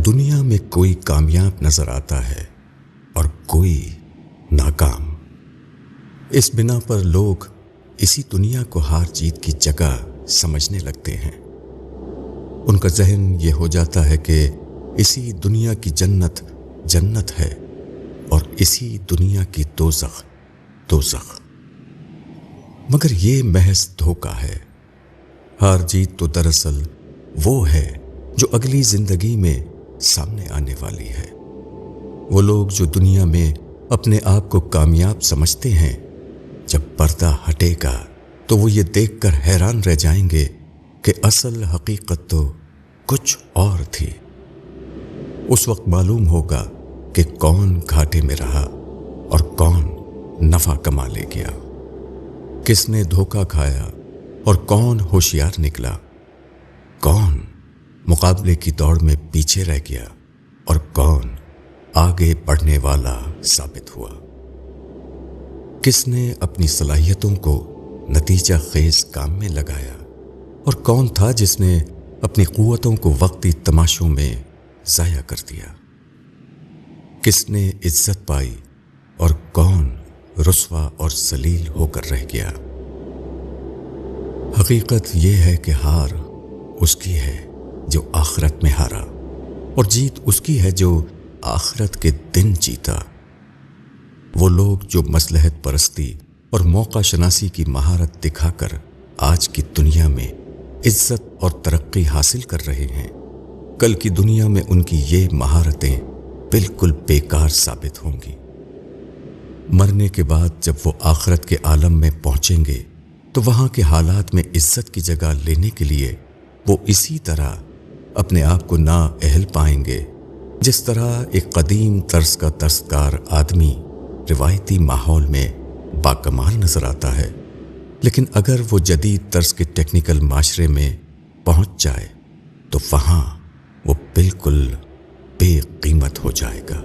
دنیا میں کوئی کامیاب نظر آتا ہے اور کوئی ناکام۔ اس بنا پر لوگ اسی دنیا کو ہار جیت کی جگہ سمجھنے لگتے ہیں۔ ان کا ذہن یہ ہو جاتا ہے کہ اسی دنیا کی جنت جنت ہے اور اسی دنیا کی دوزخ دوزخ۔ مگر یہ محض دھوکہ ہے۔ ہار جیت تو دراصل وہ ہے جو اگلی زندگی میں سامنے آنے والی ہے۔ وہ لوگ جو دنیا میں اپنے آپ کو کامیاب سمجھتے ہیں، جب پردہ ہٹے گا تو وہ یہ دیکھ کر حیران رہ جائیں گے کہ اصل حقیقت تو کچھ اور تھی۔ اس وقت معلوم ہوگا کہ کون گھاٹے میں رہا اور کون نفع کما لے گیا، کس نے دھوکہ کھایا اور کون ہوشیار نکلا، کون مقابلے کی دوڑ میں پیچھے رہ گیا اور کون آگے بڑھنے والا ثابت ہوا، کس نے اپنی صلاحیتوں کو نتیجہ خیز کام میں لگایا اور کون تھا جس نے اپنی قوتوں کو وقتی تماشوں میں ضائع کر دیا، کس نے عزت پائی اور کون رسوا اور ذلیل ہو کر رہ گیا۔ حقیقت یہ ہے کہ ہار اس کی ہے جو آخرت میں ہارا اور جیت اس کی ہے جو آخرت کے دن جیتا۔ وہ لوگ جو مصلحت پرستی اور موقع شناسی کی مہارت دکھا کر آج کی دنیا میں عزت اور ترقی حاصل کر رہے ہیں، کل کی دنیا میں ان کی یہ مہارتیں بالکل بیکار ثابت ہوں گی۔ مرنے کے بعد جب وہ آخرت کے عالم میں پہنچیں گے تو وہاں کے حالات میں عزت کی جگہ لینے کے لیے وہ اسی طرح اپنے آپ کو نااہل پائیں گے جس طرح ایک قدیم طرز کا دستکار آدمی روایتی ماحول میں باکمال نظر آتا ہے، لیکن اگر وہ جدید طرز کے ٹیکنیکل معاشرے میں پہنچ جائے تو وہاں وہ بالکل بے قیمت ہو جائے گا۔